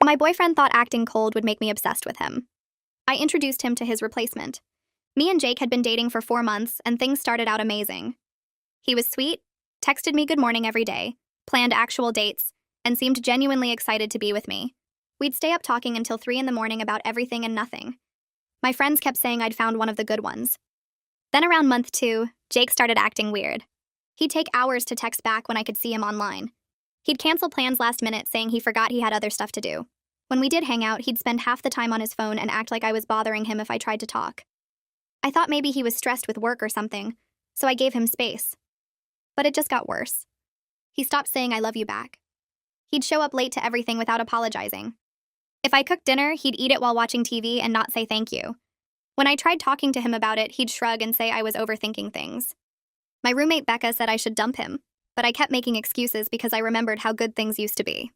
My boyfriend thought acting cold would make me obsessed with him. I introduced him to his replacement. Me and Jake had been dating for 4 months, and things started out amazing. He was sweet, texted me good morning every day, planned actual dates, and seemed genuinely excited to be with me. We'd stay up talking until 3 in the morning about everything and nothing. My friends kept saying I'd found one of the good ones. Then around month 2, Jake started acting weird. He'd take hours to text back when I could see him online. He'd cancel plans last minute saying he forgot he had other stuff to do. When we did hang out, he'd spend half the time on his phone and act like I was bothering him if I tried to talk. I thought maybe he was stressed with work or something, so I gave him space. But it just got worse. He stopped saying I love you back. He'd show up late to everything without apologizing. If I cooked dinner, he'd eat it while watching TV and not say thank you. When I tried talking to him about it, he'd shrug and say I was overthinking things. My roommate Becca said I should dump him, but I kept making excuses because I remembered how good things used to be.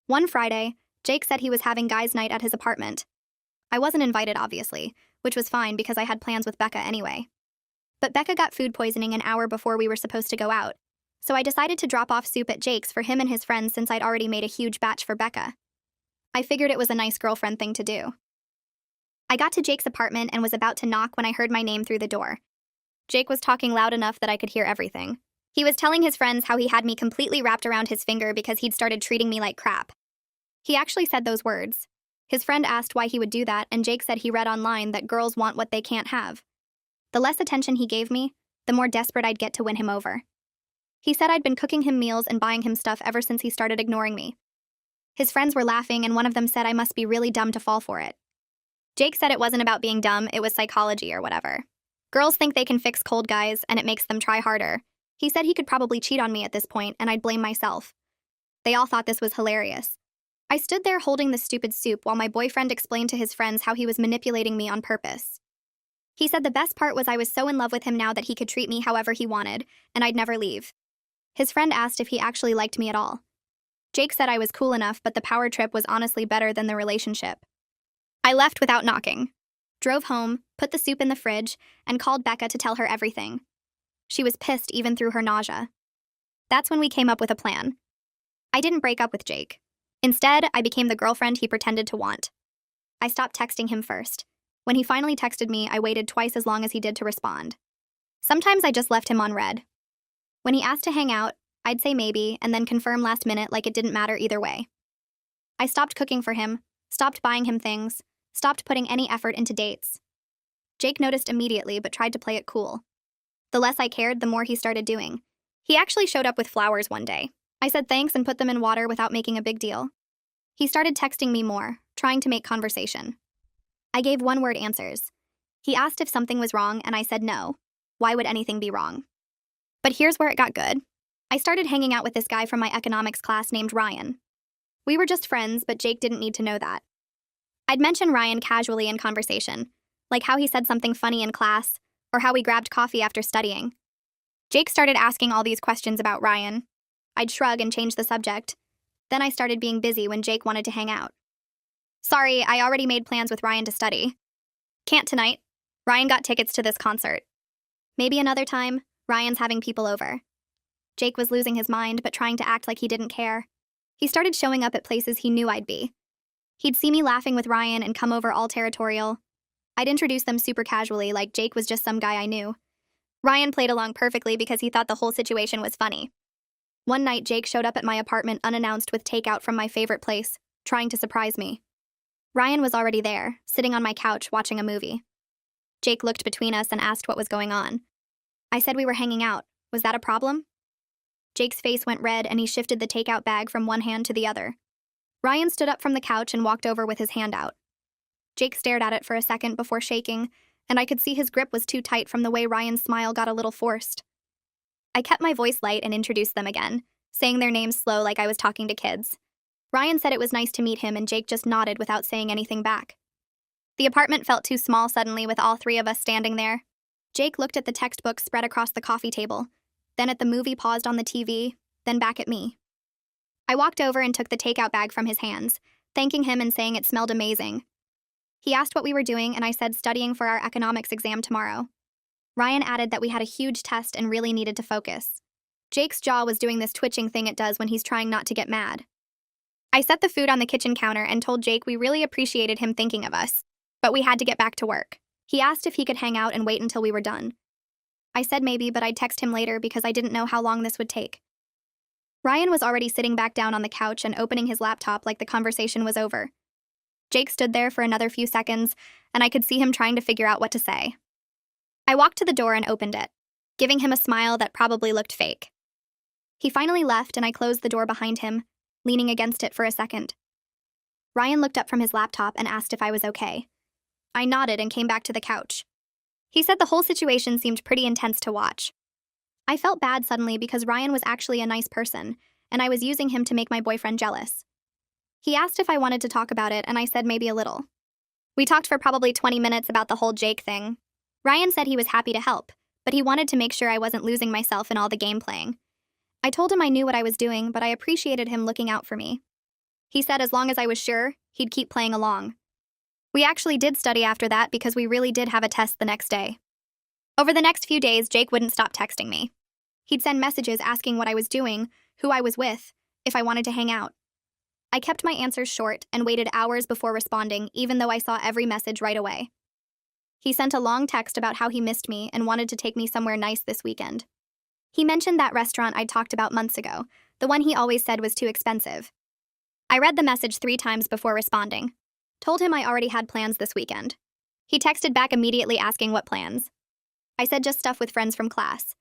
One Friday, Jake said he was having guys' night at his apartment. I wasn't invited, obviously, which was fine because I had plans with Becca anyway. But Becca got food poisoning an hour before we were supposed to go out, so I decided to drop off soup at Jake's for him and his friends since I'd already made a huge batch for Becca. I figured it was a nice girlfriend thing to do. I got to Jake's apartment and was about to knock when I heard my name through the door. Jake was talking loud enough that I could hear everything. He was telling his friends how he had me completely wrapped around his finger because he'd started treating me like crap. He actually said those words. His friend asked why he would do that, and Jake said he read online that girls want what they can't have. The less attention he gave me, the more desperate I'd get to win him over. He said I'd been cooking him meals and buying him stuff ever since he started ignoring me. His friends were laughing, and one of them said I must be really dumb to fall for it. Jake said it wasn't about being dumb, it was psychology or whatever. Girls think they can fix cold guys, and it makes them try harder. He said he could probably cheat on me at this point, and I'd blame myself. They all thought this was hilarious. I stood there holding the stupid soup while my boyfriend explained to his friends how he was manipulating me on purpose. He said the best part was I was so in love with him now that he could treat me however he wanted, and I'd never leave. His friend asked if he actually liked me at all. Jake said I was cool enough, but the power trip was honestly better than the relationship. I left without knocking, drove home, put the soup in the fridge, and called Becca to tell her everything. She was pissed even through her nausea. That's when we came up with a plan. I didn't break up with Jake. Instead, I became the girlfriend he pretended to want. I stopped texting him first. When he finally texted me, I waited twice as long as he did to respond. Sometimes I just left him on red. When he asked to hang out, I'd say maybe, and then confirm last minute like it didn't matter either way. I stopped cooking for him, stopped buying him things, stopped putting any effort into dates. Jake noticed immediately but tried to play it cool. The less I cared, the more he started doing. He actually showed up with flowers one day. I said thanks and put them in water without making a big deal. He started texting me more, trying to make conversation. I gave one-word answers. He asked if something was wrong, and I said no. Why would anything be wrong? But here's where it got good. I started hanging out with this guy from my economics class named Ryan. We were just friends, but Jake didn't need to know that. I'd mention Ryan casually in conversation, like how he said something funny in class, or how we grabbed coffee after studying. Jake started asking all these questions about Ryan. I'd shrug and change the subject. Then I started being busy when Jake wanted to hang out. Sorry, I already made plans with Ryan to study. Can't tonight. Ryan got tickets to this concert. Maybe another time. Ryan's having people over. Jake was losing his mind, but trying to act like he didn't care. He started showing up at places he knew I'd be. He'd see me laughing with Ryan and come over all territorial. I'd introduce them super casually, like Jake was just some guy I knew. Ryan played along perfectly because he thought the whole situation was funny. One night, Jake showed up at my apartment unannounced with takeout from my favorite place, trying to surprise me. Ryan was already there, sitting on my couch watching a movie. Jake looked between us and asked what was going on. I said we were hanging out. Was that a problem? Jake's face went red and he shifted the takeout bag from one hand to the other. Ryan stood up from the couch and walked over with his hand out. Jake stared at it for a second before shaking, and I could see his grip was too tight from the way Ryan's smile got a little forced. I kept my voice light and introduced them again, saying their names slow like I was talking to kids. Ryan said it was nice to meet him, and Jake just nodded without saying anything back. The apartment felt too small suddenly with all three of us standing there. Jake looked at the textbook spread across the coffee table, then at the movie paused on the TV, then back at me. I walked over and took the takeout bag from his hands, thanking him and saying it smelled amazing. He asked what we were doing, and I said studying for our economics exam tomorrow. Ryan added that we had a huge test and really needed to focus. Jake's jaw was doing this twitching thing it does when he's trying not to get mad. I set the food on the kitchen counter and told Jake we really appreciated him thinking of us, but we had to get back to work. He asked if he could hang out and wait until we were done. I said maybe, but I'd text him later because I didn't know how long this would take. Ryan was already sitting back down on the couch and opening his laptop like the conversation was over. Jake stood there for another few seconds, and I could see him trying to figure out what to say. I walked to the door and opened it, giving him a smile that probably looked fake. He finally left, and I closed the door behind him, leaning against it for a second. Ryan looked up from his laptop and asked if I was okay. I nodded and came back to the couch. He said the whole situation seemed pretty intense to watch. I felt bad suddenly because Ryan was actually a nice person, and I was using him to make my boyfriend jealous. He asked if I wanted to talk about it, and I said maybe a little. We talked for probably 20 minutes about the whole Jake thing. Ryan said he was happy to help, but he wanted to make sure I wasn't losing myself in all the game playing. I told him I knew what I was doing, but I appreciated him looking out for me. He said as long as I was sure, he'd keep playing along. We actually did study after that because we really did have a test the next day. Over the next few days, Jake wouldn't stop texting me. He'd send messages asking what I was doing, who I was with, if I wanted to hang out. I kept my answers short and waited hours before responding, even though I saw every message right away. He sent a long text about how he missed me and wanted to take me somewhere nice this weekend. He mentioned that restaurant I'd talked about months ago, the one he always said was too expensive. I read the message 3 times before responding. Told him I already had plans this weekend. He texted back immediately asking what plans. I said just stuff with friends from class.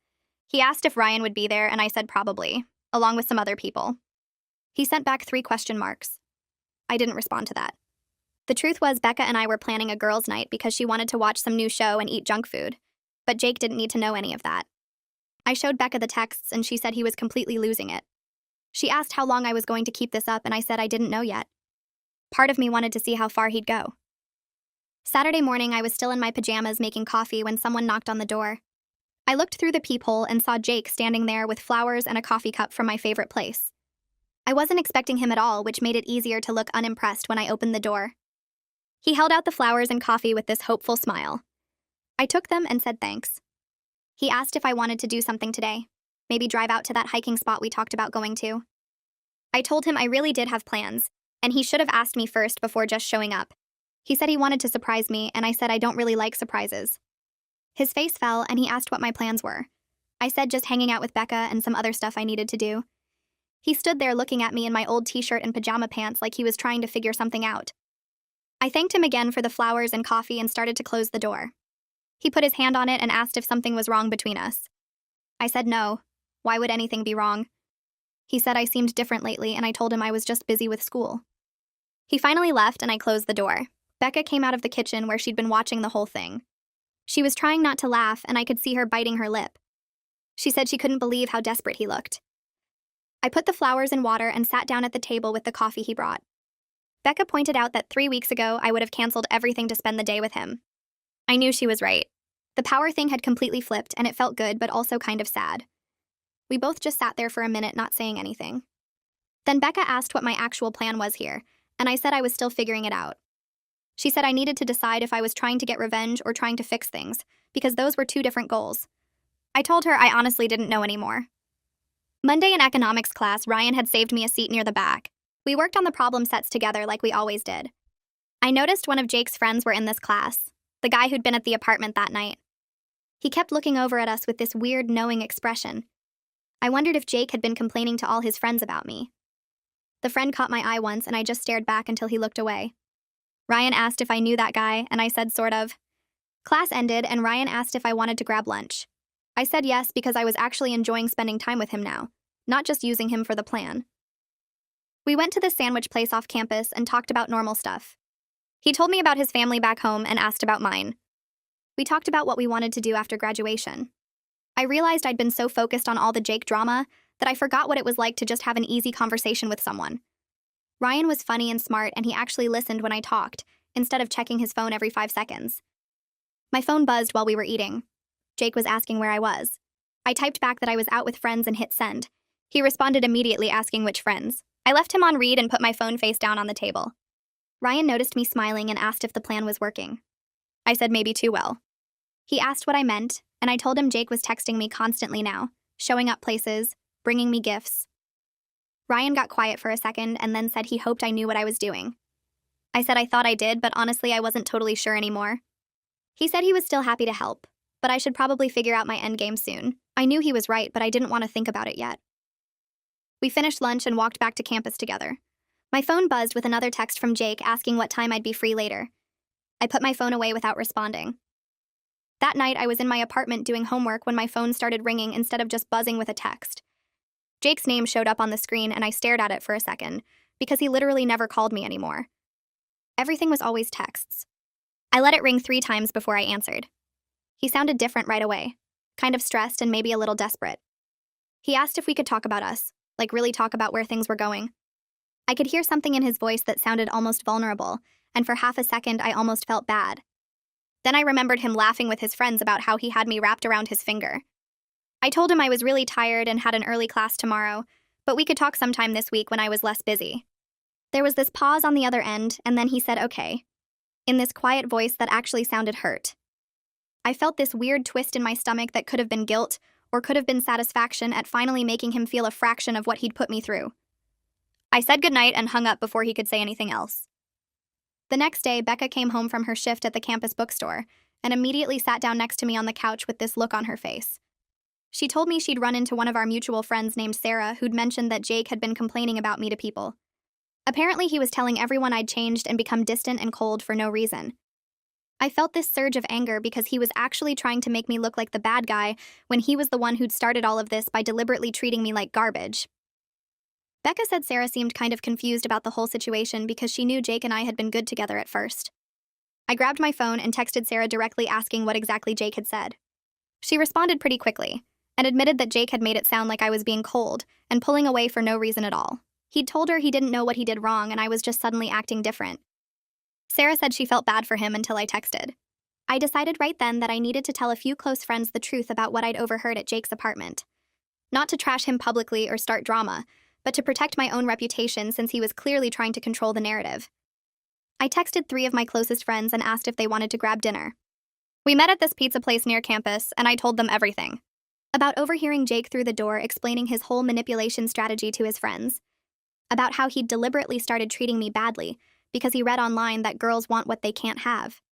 He asked if Ryan would be there, and I said probably, along with some other people. He sent back 3 question marks. I didn't respond to that. The truth was Becca and I were planning a girls' night because she wanted to watch some new show and eat junk food, but Jake didn't need to know any of that. I showed Becca the texts, and she said he was completely losing it. She asked how long I was going to keep this up, and I said I didn't know yet. Part of me wanted to see how far he'd go. Saturday morning, I was still in my pajamas making coffee when someone knocked on the door. I looked through the peephole and saw Jake standing there with flowers and a coffee cup from my favorite place. I wasn't expecting him at all, which made it easier to look unimpressed when I opened the door. He held out the flowers and coffee with this hopeful smile. I took them and said thanks. He asked if I wanted to do something today, maybe drive out to that hiking spot we talked about going to. I told him I really did have plans, and he should have asked me first before just showing up. He said he wanted to surprise me, and I said I don't really like surprises. His face fell, and he asked what my plans were. I said just hanging out with Becca and some other stuff I needed to do. He stood there looking at me in my old t-shirt and pajama pants like he was trying to figure something out. I thanked him again for the flowers and coffee and started to close the door. He put his hand on it and asked if something was wrong between us. I said no. Why would anything be wrong? He said I seemed different lately, and I told him I was just busy with school. He finally left, and I closed the door. Becca came out of the kitchen where she'd been watching the whole thing. She was trying not to laugh, and I could see her biting her lip. She said she couldn't believe how desperate he looked. I put the flowers in water and sat down at the table with the coffee he brought. Becca pointed out that 3 weeks ago I would have canceled everything to spend the day with him. I knew she was right. The power thing had completely flipped, and it felt good but also kind of sad. We both just sat there for a minute not saying anything. Then Becca asked what my actual plan was here, and I said I was still figuring it out. She said I needed to decide if I was trying to get revenge or trying to fix things, because those were 2 different goals. I told her I honestly didn't know anymore. Monday in economics class, Ryan had saved me a seat near the back. We worked on the problem sets together like we always did. I noticed one of Jake's friends were in this class, the guy who'd been at the apartment that night. He kept looking over at us with this weird, knowing expression. I wondered if Jake had been complaining to all his friends about me. The friend caught my eye once, and I just stared back until he looked away. Ryan asked if I knew that guy, and I said sort of. Class ended, and Ryan asked if I wanted to grab lunch. I said yes because I was actually enjoying spending time with him now, not just using him for the plan. We went to the sandwich place off campus and talked about normal stuff. He told me about his family back home and asked about mine. We talked about what we wanted to do after graduation. I realized I'd been so focused on all the Jake drama that I forgot what it was like to just have an easy conversation with someone. Ryan was funny and smart, and he actually listened when I talked, instead of checking his phone every 5 seconds. My phone buzzed while we were eating. Jake was asking where I was. I typed back that I was out with friends and hit send. He responded immediately asking which friends. I left him on read and put my phone face down on the table. Ryan noticed me smiling and asked if the plan was working. I said maybe too well. He asked what I meant, and I told him Jake was texting me constantly now, showing up places, bringing me gifts. Ryan got quiet for a second and then said he hoped I knew what I was doing. I said I thought I did, but honestly I wasn't totally sure anymore. He said he was still happy to help, but I should probably figure out my endgame soon. I knew he was right, but I didn't want to think about it yet. We finished lunch and walked back to campus together. My phone buzzed with another text from Jake asking what time I'd be free later. I put my phone away without responding. That night, I was in my apartment doing homework when my phone started ringing instead of just buzzing with a text. Jake's name showed up on the screen and I stared at it for a second, because he literally never called me anymore. Everything was always texts. I let it ring 3 times before I answered. He sounded different right away, kind of stressed and maybe a little desperate. He asked if we could talk about us, like really talk about where things were going. I could hear something in his voice that sounded almost vulnerable, and for half a second I almost felt bad. Then I remembered him laughing with his friends about how he had me wrapped around his finger. I told him I was really tired and had an early class tomorrow, but we could talk sometime this week when I was less busy. There was this pause on the other end, and then he said okay, in this quiet voice that actually sounded hurt. I felt this weird twist in my stomach that could have been guilt or could have been satisfaction at finally making him feel a fraction of what he'd put me through. I said goodnight and hung up before he could say anything else. The next day, Becca came home from her shift at the campus bookstore and immediately sat down next to me on the couch with this look on her face. She told me she'd run into one of our mutual friends named Sarah who'd mentioned that Jake had been complaining about me to people. Apparently, he was telling everyone I'd changed and become distant and cold for no reason. I felt this surge of anger because he was actually trying to make me look like the bad guy when he was the one who'd started all of this by deliberately treating me like garbage. Becca said Sarah seemed kind of confused about the whole situation because she knew Jake and I had been good together at first. I grabbed my phone and texted Sarah directly asking what exactly Jake had said. She responded pretty quickly and admitted that Jake had made it sound like I was being cold and pulling away for no reason at all. He'd told her he didn't know what he did wrong and I was just suddenly acting different. Sarah said she felt bad for him until I texted. I decided right then that I needed to tell a few close friends the truth about what I'd overheard at Jake's apartment. Not to trash him publicly or start drama, but to protect my own reputation since he was clearly trying to control the narrative. I texted 3 of my closest friends and asked if they wanted to grab dinner. We met at this pizza place near campus, and I told them everything. About overhearing Jake through the door explaining his whole manipulation strategy to his friends. About how he'd deliberately started treating me badly because he read online that girls want what they can't have.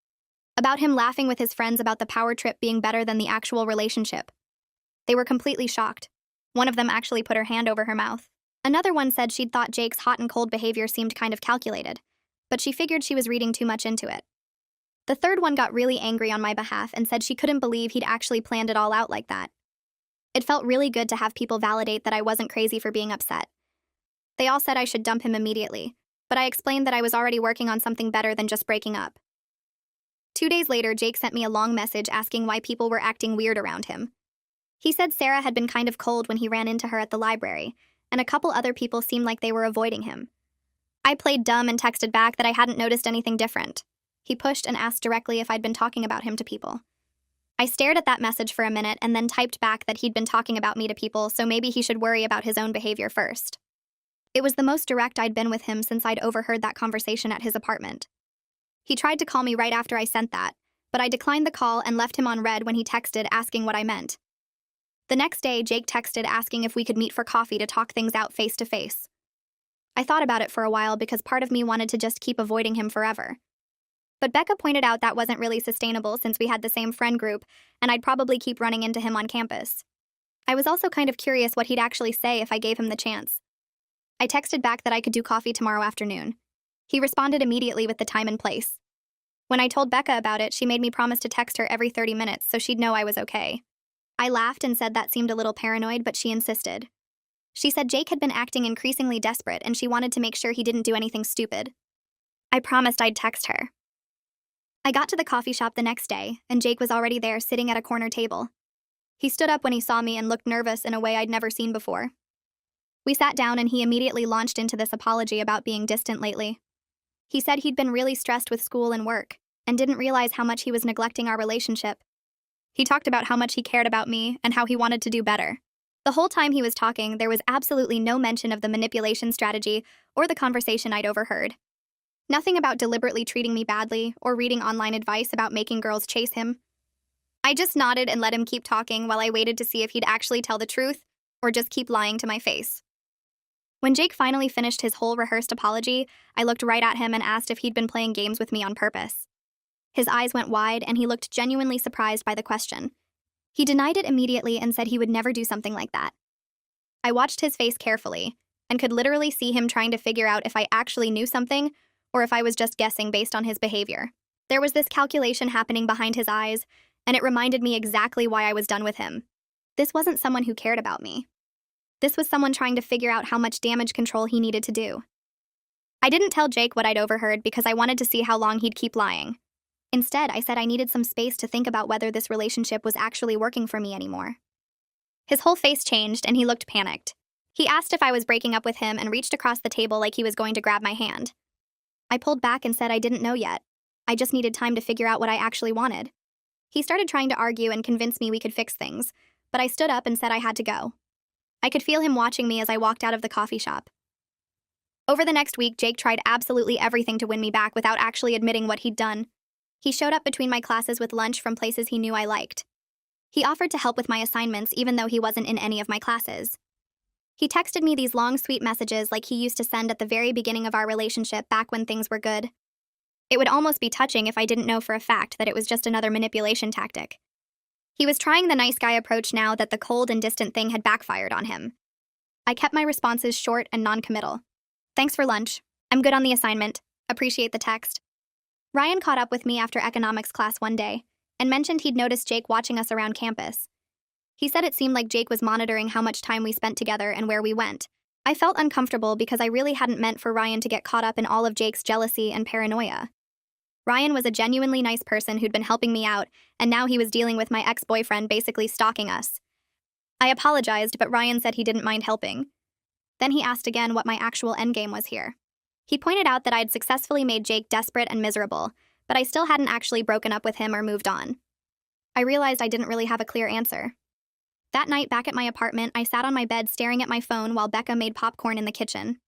About him laughing with his friends about the power trip being better than the actual relationship. They were completely shocked. One of them actually put her hand over her mouth. Another one said she'd thought Jake's hot and cold behavior seemed kind of calculated, but she figured she was reading too much into it. The third one got really angry on my behalf and said she couldn't believe he'd actually planned it all out like that. It felt really good to have people validate that I wasn't crazy for being upset. They all said I should dump him immediately, but I explained that I was already working on something better than just breaking up. 2 days later, Jake sent me a long message asking why people were acting weird around him. He said Sarah had been kind of cold when he ran into her at the library, and a couple other people seemed like they were avoiding him. I played dumb and texted back that I hadn't noticed anything different. He pushed and asked directly if I'd been talking about him to people. I stared at that message for a minute and then typed back that he'd been talking about me to people, so maybe he should worry about his own behavior first. It was the most direct I'd been with him since I'd overheard that conversation at his apartment. He tried to call me right after I sent that, but I declined the call and left him on read when he texted asking what I meant. The next day, Jake texted asking if we could meet for coffee to talk things out face to face. I thought about it for a while because part of me wanted to just keep avoiding him forever. But Becca pointed out that wasn't really sustainable since we had the same friend group, and I'd probably keep running into him on campus. I was also kind of curious what he'd actually say if I gave him the chance. I texted back that I could do coffee tomorrow afternoon. He responded immediately with the time and place. When I told Becca about it, she made me promise to text her every 30 minutes so she'd know I was okay. I laughed and said that seemed a little paranoid, but she insisted. She said Jake had been acting increasingly desperate and she wanted to make sure he didn't do anything stupid. I promised I'd text her. I got to the coffee shop the next day, and Jake was already there sitting at a corner table. He stood up when he saw me and looked nervous in a way I'd never seen before. We sat down and he immediately launched into this apology about being distant lately. He said he'd been really stressed with school and work, and didn't realize how much he was neglecting our relationship. He talked about how much he cared about me and how he wanted to do better. The whole time he was talking, there was absolutely no mention of the manipulation strategy or the conversation I'd overheard. Nothing about deliberately treating me badly or reading online advice about making girls chase him. I just nodded and let him keep talking while I waited to see if he'd actually tell the truth or just keep lying to my face. When Jake finally finished his whole rehearsed apology, I looked right at him and asked if he'd been playing games with me on purpose. His eyes went wide and he looked genuinely surprised by the question. He denied it immediately and said he would never do something like that. I watched his face carefully and could literally see him trying to figure out if I actually knew something or if I was just guessing based on his behavior. There was this calculation happening behind his eyes, and it reminded me exactly why I was done with him. This wasn't someone who cared about me. This was someone trying to figure out how much damage control he needed to do. I didn't tell Jake what I'd overheard because I wanted to see how long he'd keep lying. Instead, I said I needed some space to think about whether this relationship was actually working for me anymore. His whole face changed and he looked panicked. He asked if I was breaking up with him and reached across the table like he was going to grab my hand. I pulled back and said I didn't know yet. I just needed time to figure out what I actually wanted. He started trying to argue and convince me we could fix things, but I stood up and said I had to go. I could feel him watching me as I walked out of the coffee shop. Over the next week, Jake tried absolutely everything to win me back without actually admitting what he'd done. He showed up between my classes with lunch from places he knew I liked. He offered to help with my assignments even though he wasn't in any of my classes. He texted me these long, sweet messages like he used to send at the very beginning of our relationship back when things were good. It would almost be touching if I didn't know for a fact that it was just another manipulation tactic. He was trying the nice guy approach now that the cold and distant thing had backfired on him. I kept my responses short and non-committal. Thanks for lunch. I'm good on the assignment. Appreciate the text. Ryan caught up with me after economics class one day and mentioned he'd noticed Jake watching us around campus. He said it seemed like Jake was monitoring how much time we spent together and where we went. I felt uncomfortable because I really hadn't meant for Ryan to get caught up in all of Jake's jealousy and paranoia. Ryan was a genuinely nice person who'd been helping me out, and now he was dealing with my ex-boyfriend basically stalking us. I apologized, but Ryan said he didn't mind helping. Then he asked again what my actual endgame was here. He pointed out that I'd successfully made Jake desperate and miserable, but I still hadn't actually broken up with him or moved on. I realized I didn't really have a clear answer. That night back at my apartment, I sat on my bed staring at my phone while Becca made popcorn in the kitchen.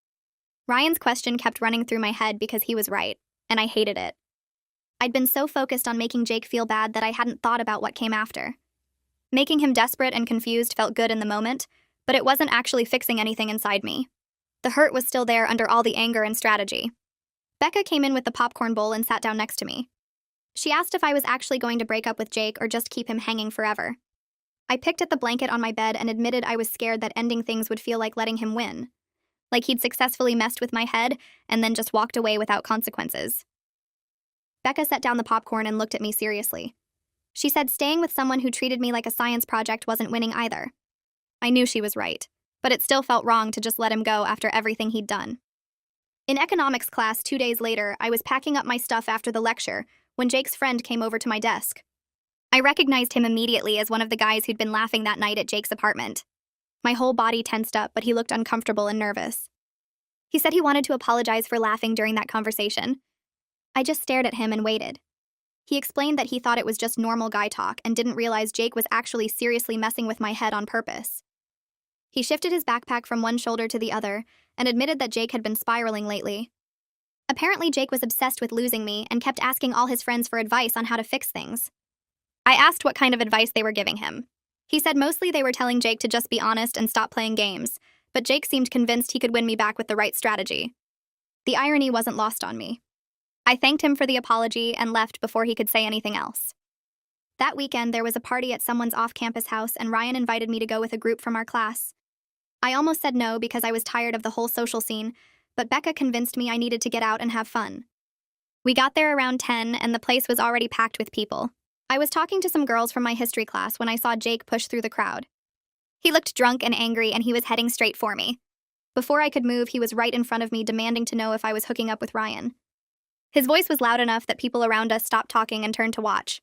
Ryan's question kept running through my head because he was right, and I hated it. I'd been so focused on making Jake feel bad that I hadn't thought about what came after. Making him desperate and confused felt good in the moment, but it wasn't actually fixing anything inside me. The hurt was still there under all the anger and strategy. Becca came in with the popcorn bowl and sat down next to me. She asked if I was actually going to break up with Jake or just keep him hanging forever. I picked at the blanket on my bed and admitted I was scared that ending things would feel like letting him win. Like he'd successfully messed with my head and then just walked away without consequences. Becca set down the popcorn and looked at me seriously. She said staying with someone who treated me like a science project wasn't winning either. I knew she was right, but it still felt wrong to just let him go after everything he'd done. In economics class 2 days later, I was packing up my stuff after the lecture when Jake's friend came over to my desk. I recognized him immediately as one of the guys who'd been laughing that night at Jake's apartment. My whole body tensed up, but he looked uncomfortable and nervous. He said he wanted to apologize for laughing during that conversation. I just stared at him and waited. He explained that he thought it was just normal guy talk and didn't realize Jake was actually seriously messing with my head on purpose. He shifted his backpack from one shoulder to the other and admitted that Jake had been spiraling lately. Apparently, Jake was obsessed with losing me and kept asking all his friends for advice on how to fix things. I asked what kind of advice they were giving him. He said mostly they were telling Jake to just be honest and stop playing games, but Jake seemed convinced he could win me back with the right strategy. The irony wasn't lost on me. I thanked him for the apology and left before he could say anything else. That weekend, there was a party at someone's off-campus house, and Ryan invited me to go with a group from our class. I almost said no because I was tired of the whole social scene, but Becca convinced me I needed to get out and have fun. We got there around 10, and the place was already packed with people. I was talking to some girls from my history class when I saw Jake push through the crowd. He looked drunk and angry, and he was heading straight for me. Before I could move, he was right in front of me, demanding to know if I was hooking up with Ryan. His voice was loud enough that people around us stopped talking and turned to watch.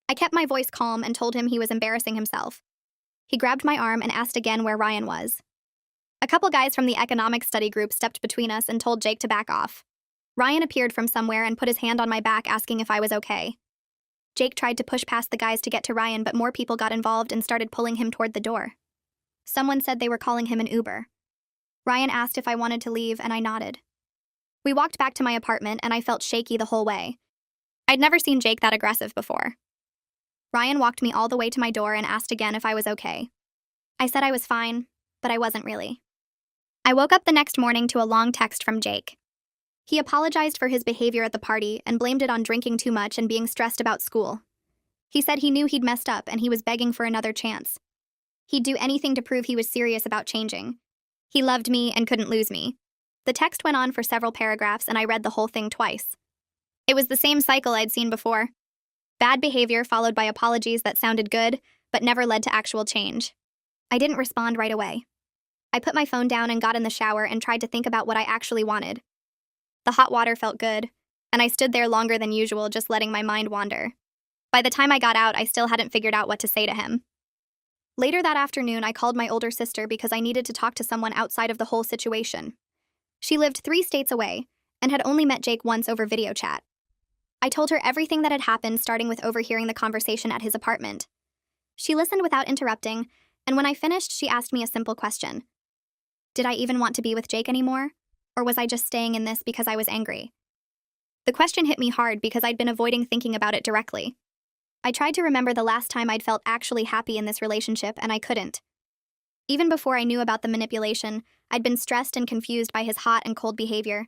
I kept my voice calm and told him he was embarrassing himself. He grabbed my arm and asked again where Ryan was. A couple guys from the economics study group stepped between us and told Jake to back off. Ryan appeared from somewhere and put his hand on my back, asking if I was okay. Jake tried to push past the guys to get to Ryan, but more people got involved and started pulling him toward the door. Someone said they were calling him an Uber. Ryan asked if I wanted to leave, and I nodded. We walked back to my apartment, and I felt shaky the whole way. I'd never seen Jake that aggressive before. Ryan walked me all the way to my door and asked again if I was okay. I said I was fine, but I wasn't really. I woke up the next morning to a long text from Jake. He apologized for his behavior at the party and blamed it on drinking too much and being stressed about school. He said he knew he'd messed up and he was begging for another chance. He'd do anything to prove he was serious about changing. He loved me and couldn't lose me. The text went on for several paragraphs and I read the whole thing twice. It was the same cycle I'd seen before. Bad behavior followed by apologies that sounded good, but never led to actual change. I didn't respond right away. I put my phone down and got in the shower and tried to think about what I actually wanted. The hot water felt good, and I stood there longer than usual, just letting my mind wander. By the time I got out, I still hadn't figured out what to say to him. Later that afternoon, I called my older sister because I needed to talk to someone outside of the whole situation. She lived 3 states away and had only met Jake once over video chat. I told her everything that had happened, starting with overhearing the conversation at his apartment. She listened without interrupting, and when I finished, she asked me a simple question. Did I even want to be with Jake anymore? Or was I just staying in this because I was angry? The question hit me hard because I'd been avoiding thinking about it directly. I tried to remember the last time I'd felt actually happy in this relationship, and I couldn't. Even before I knew about the manipulation, I'd been stressed and confused by his hot and cold behavior.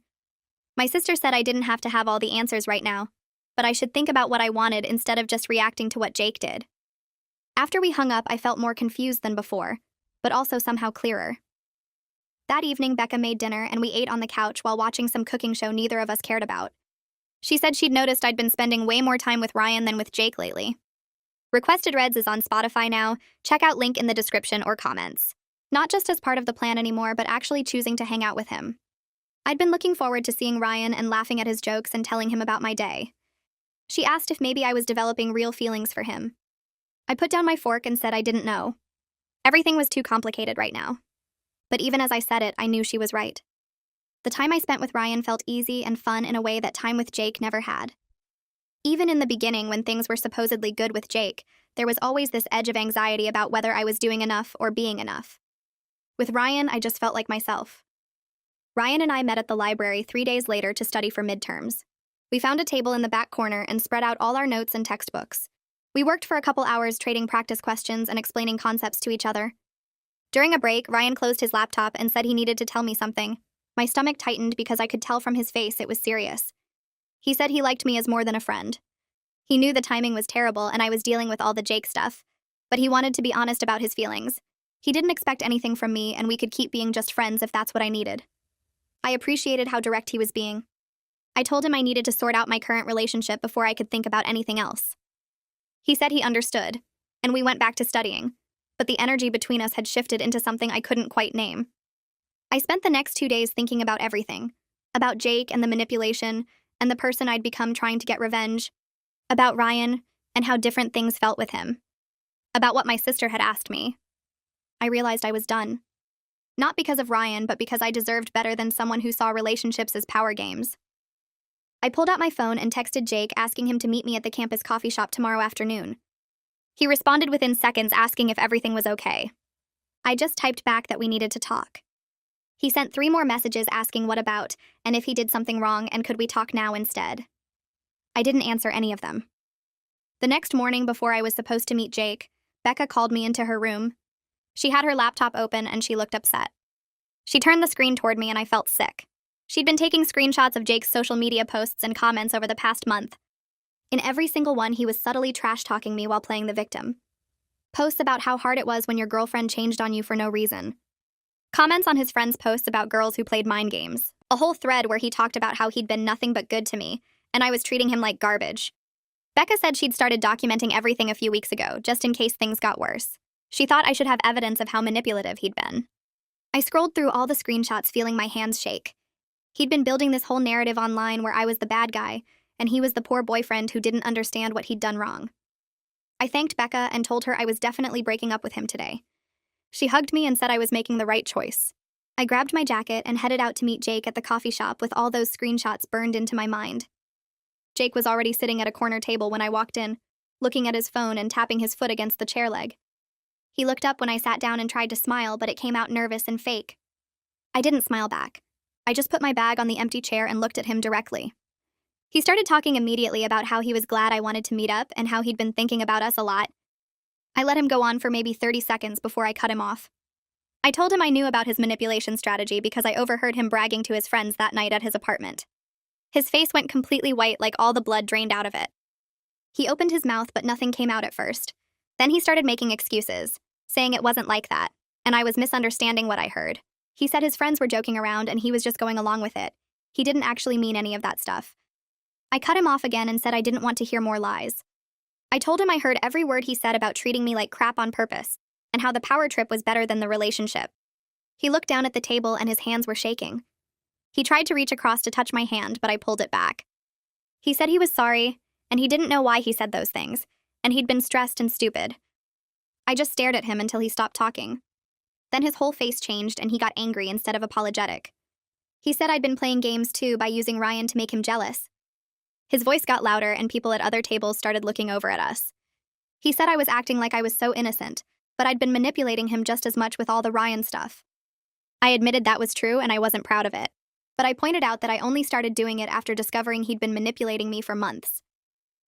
My sister said I didn't have to have all the answers right now, but I should think about what I wanted instead of just reacting to what Jake did. After we hung up, I felt more confused than before, but also somehow clearer. That evening, Becca made dinner and we ate on the couch while watching some cooking show neither of us cared about. She said she'd noticed I'd been spending way more time with Ryan than with Jake lately. Requested Reds is on Spotify now. Check out link in the description or comments. Not just as part of the plan anymore, but actually choosing to hang out with him. I'd been looking forward to seeing Ryan and laughing at his jokes and telling him about my day. She asked if maybe I was developing real feelings for him. I put down my fork and said I didn't know. Everything was too complicated right now. But even as I said it, I knew she was right. The time I spent with Ryan felt easy and fun in a way that time with Jake never had. Even in the beginning, when things were supposedly good with Jake, there was always this edge of anxiety about whether I was doing enough or being enough. With Ryan, I just felt like myself. Ryan and I met at the library 3 days later to study for midterms. We found a table in the back corner and spread out all our notes and textbooks. We worked for a couple hours trading practice questions and explaining concepts to each other. During a break, Ryan closed his laptop and said he needed to tell me something. My stomach tightened because I could tell from his face it was serious. He said he liked me as more than a friend. He knew the timing was terrible and I was dealing with all the Jake stuff, but he wanted to be honest about his feelings. He didn't expect anything from me and we could keep being just friends if that's what I needed. I appreciated how direct he was being. I told him I needed to sort out my current relationship before I could think about anything else. He said he understood, and we went back to studying, but the energy between us had shifted into something I couldn't quite name. I spent the next 2 days thinking about everything, about Jake and the manipulation, and the person I'd become trying to get revenge, about Ryan, and how different things felt with him, about what my sister had asked me. I realized I was done. Not because of Ryan, but because I deserved better than someone who saw relationships as power games. I pulled out my phone and texted Jake asking him to meet me at the campus coffee shop tomorrow afternoon. He responded within seconds asking if everything was okay. I just typed back that we needed to talk. He sent 3 more messages asking what about, and if he did something wrong and could we talk now instead. I didn't answer any of them. The next morning before I was supposed to meet Jake, Becca called me into her room. She had her laptop open and she looked upset. She turned the screen toward me and I felt sick. She'd been taking screenshots of Jake's social media posts and comments over the past month. In every single one, he was subtly trash-talking me while playing the victim. Posts about how hard it was when your girlfriend changed on you for no reason. Comments on his friends' posts about girls who played mind games. A whole thread where he talked about how he'd been nothing but good to me, and I was treating him like garbage. Becca said she'd started documenting everything a few weeks ago, just in case things got worse. She thought I should have evidence of how manipulative he'd been. I scrolled through all the screenshots, feeling my hands shake. He'd been building this whole narrative online where I was the bad guy, and he was the poor boyfriend who didn't understand what he'd done wrong. I thanked Becca and told her I was definitely breaking up with him today. She hugged me and said I was making the right choice. I grabbed my jacket and headed out to meet Jake at the coffee shop with all those screenshots burned into my mind. Jake was already sitting at a corner table when I walked in, looking at his phone and tapping his foot against the chair leg. He looked up when I sat down and tried to smile, but it came out nervous and fake. I didn't smile back. I just put my bag on the empty chair and looked at him directly. He started talking immediately about how he was glad I wanted to meet up and how he'd been thinking about us a lot. I let him go on for maybe 30 seconds before I cut him off. I told him I knew about his manipulation strategy because I overheard him bragging to his friends that night at his apartment. His face went completely white, like all the blood drained out of it. He opened his mouth, but nothing came out at first. Then he started making excuses, saying it wasn't like that, and I was misunderstanding what I heard. He said his friends were joking around and he was just going along with it. He didn't actually mean any of that stuff. I cut him off again and said I didn't want to hear more lies. I told him I heard every word he said about treating me like crap on purpose, and how the power trip was better than the relationship. He looked down at the table and his hands were shaking. He tried to reach across to touch my hand, but I pulled it back. He said he was sorry, and he didn't know why he said those things, and he'd been stressed and stupid. I just stared at him until he stopped talking. Then his whole face changed and he got angry instead of apologetic. He said I'd been playing games too by using Ryan to make him jealous. His voice got louder and people at other tables started looking over at us. He said I was acting like I was so innocent, but I'd been manipulating him just as much with all the Ryan stuff. I admitted that was true and I wasn't proud of it, but I pointed out that I only started doing it after discovering he'd been manipulating me for months.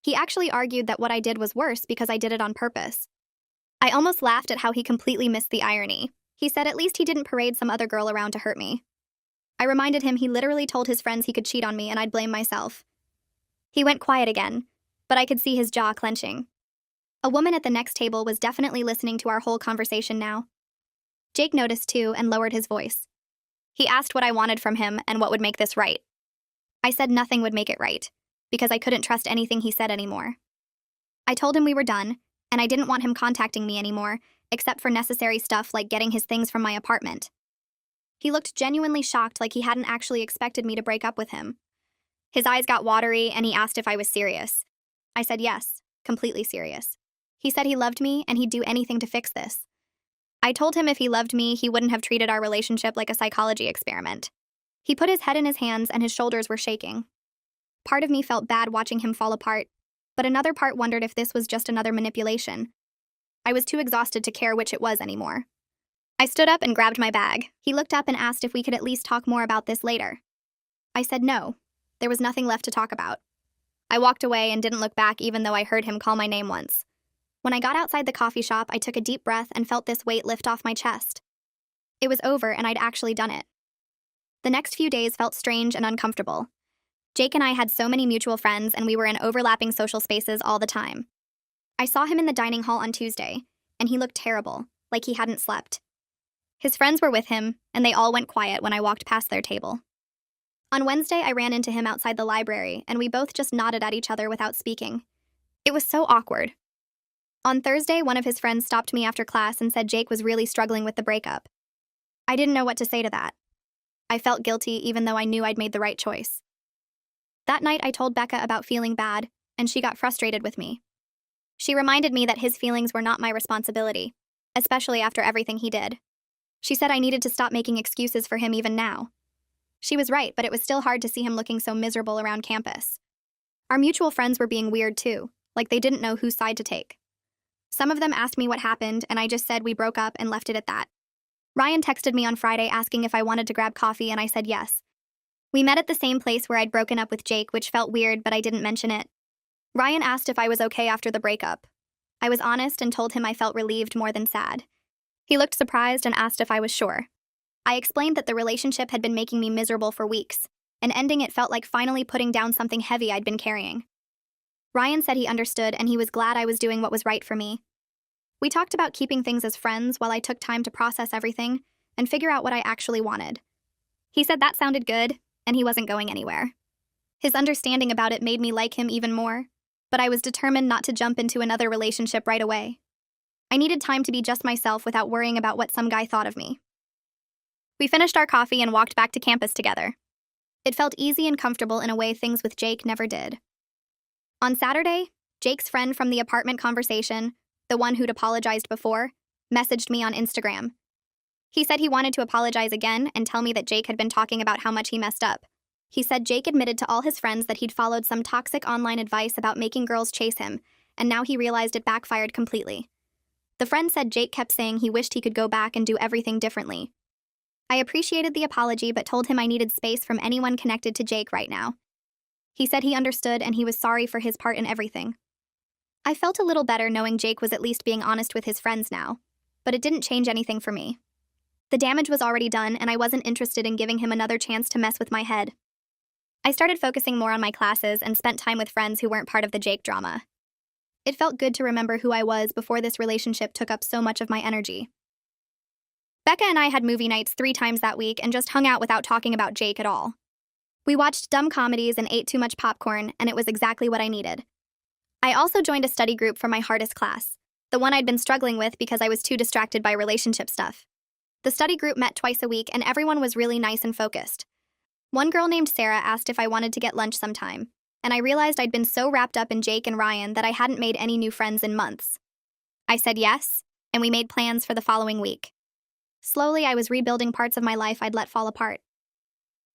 He actually argued that what I did was worse because I did it on purpose. I almost laughed at how he completely missed the irony. He said at least he didn't parade some other girl around to hurt me. I reminded him he literally told his friends he could cheat on me and I'd blame myself. He went quiet again, but I could see his jaw clenching. A woman at the next table was definitely listening to our whole conversation now. Jake noticed too and lowered his voice. He asked what I wanted from him and what would make this right. I said nothing would make it right, because I couldn't trust anything he said anymore. I told him we were done, and I didn't want him contacting me anymore, except for necessary stuff like getting his things from my apartment. He looked genuinely shocked, like he hadn't actually expected me to break up with him. His eyes got watery and he asked if I was serious. I said yes, completely serious. He said he loved me and he'd do anything to fix this. I told him if he loved me, he wouldn't have treated our relationship like a psychology experiment. He put his head in his hands and his shoulders were shaking. Part of me felt bad watching him fall apart, but another part wondered if this was just another manipulation. I was too exhausted to care which it was anymore. I stood up and grabbed my bag. He looked up and asked if we could at least talk more about this later. I said no. There was nothing left to talk about. I walked away and didn't look back even though I heard him call my name once. When I got outside the coffee shop, I took a deep breath and felt this weight lift off my chest. It was over and I'd actually done it. The next few days felt strange and uncomfortable. Jake and I had so many mutual friends and we were in overlapping social spaces all the time. I saw him in the dining hall on Tuesday, and he looked terrible, like he hadn't slept. His friends were with him, and they all went quiet when I walked past their table. On Wednesday, I ran into him outside the library, and we both just nodded at each other without speaking. It was so awkward. On Thursday, one of his friends stopped me after class and said Jake was really struggling with the breakup. I didn't know what to say to that. I felt guilty even though I knew I'd made the right choice. That night, I told Becca about feeling bad, and she got frustrated with me. She reminded me that his feelings were not my responsibility, especially after everything he did. She said I needed to stop making excuses for him even now. She was right, but it was still hard to see him looking so miserable around campus. Our mutual friends were being weird too, like they didn't know whose side to take. Some of them asked me what happened, and I just said we broke up and left it at that. Ryan texted me on Friday asking if I wanted to grab coffee, and I said yes. We met at the same place where I'd broken up with Jake, which felt weird, but I didn't mention it. Ryan asked if I was okay after the breakup. I was honest and told him I felt relieved more than sad. He looked surprised and asked if I was sure. I explained that the relationship had been making me miserable for weeks, and ending it felt like finally putting down something heavy I'd been carrying. Ryan said he understood and he was glad I was doing what was right for me. We talked about keeping things as friends while I took time to process everything and figure out what I actually wanted. He said that sounded good, and he wasn't going anywhere. His understanding about it made me like him even more, but I was determined not to jump into another relationship right away. I needed time to be just myself without worrying about what some guy thought of me. We finished our coffee and walked back to campus together. It felt easy and comfortable in a way things with Jake never did. On Saturday, Jake's friend from the apartment conversation, the one who'd apologized before, messaged me on Instagram. He said he wanted to apologize again and tell me that Jake had been talking about how much he messed up. He said Jake admitted to all his friends that he'd followed some toxic online advice about making girls chase him, and now he realized it backfired completely. The friend said Jake kept saying he wished he could go back and do everything differently. I appreciated the apology but told him I needed space from anyone connected to Jake right now. He said he understood and he was sorry for his part in everything. I felt a little better knowing Jake was at least being honest with his friends now, but it didn't change anything for me. The damage was already done, and I wasn't interested in giving him another chance to mess with my head. I started focusing more on my classes and spent time with friends who weren't part of the Jake drama. It felt good to remember who I was before this relationship took up so much of my energy. Becca and I had movie nights 3 times that week and just hung out without talking about Jake at all. We watched dumb comedies and ate too much popcorn, and it was exactly what I needed. I also joined a study group for my hardest class, the one I'd been struggling with because I was too distracted by relationship stuff. The study group met twice a week, and everyone was really nice and focused. One girl named Sarah asked if I wanted to get lunch sometime, and I realized I'd been so wrapped up in Jake and Ryan that I hadn't made any new friends in months. I said yes, and we made plans for the following week. Slowly, I was rebuilding parts of my life I'd let fall apart.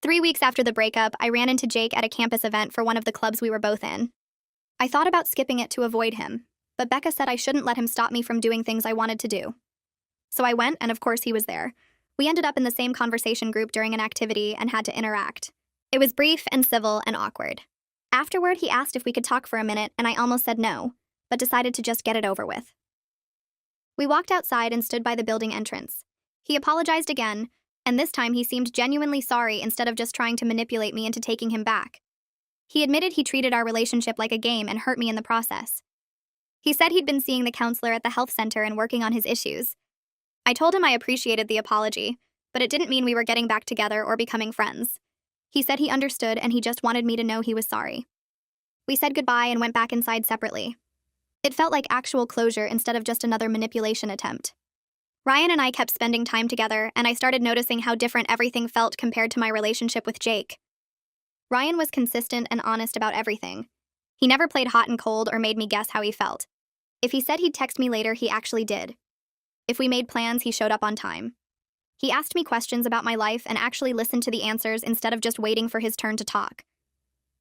3 weeks after the breakup, I ran into Jake at a campus event for one of the clubs we were both in. I thought about skipping it to avoid him, but Becca said I shouldn't let him stop me from doing things I wanted to do. So I went, and of course he was there. We ended up in the same conversation group during an activity and had to interact. It was brief and civil and awkward. Afterward, he asked if we could talk for a minute, and I almost said no, but decided to just get it over with. We walked outside and stood by the building entrance. He apologized again, and this time he seemed genuinely sorry instead of just trying to manipulate me into taking him back. He admitted he treated our relationship like a game and hurt me in the process. He said he'd been seeing the counselor at the health center and working on his issues. I told him I appreciated the apology, but it didn't mean we were getting back together or becoming friends. He said he understood and he just wanted me to know he was sorry. We said goodbye and went back inside separately. It felt like actual closure instead of just another manipulation attempt. Ryan and I kept spending time together, and I started noticing how different everything felt compared to my relationship with Jake. Ryan was consistent and honest about everything. He never played hot and cold or made me guess how he felt. If he said he'd text me later, he actually did. If we made plans, he showed up on time. He asked me questions about my life and actually listened to the answers instead of just waiting for his turn to talk.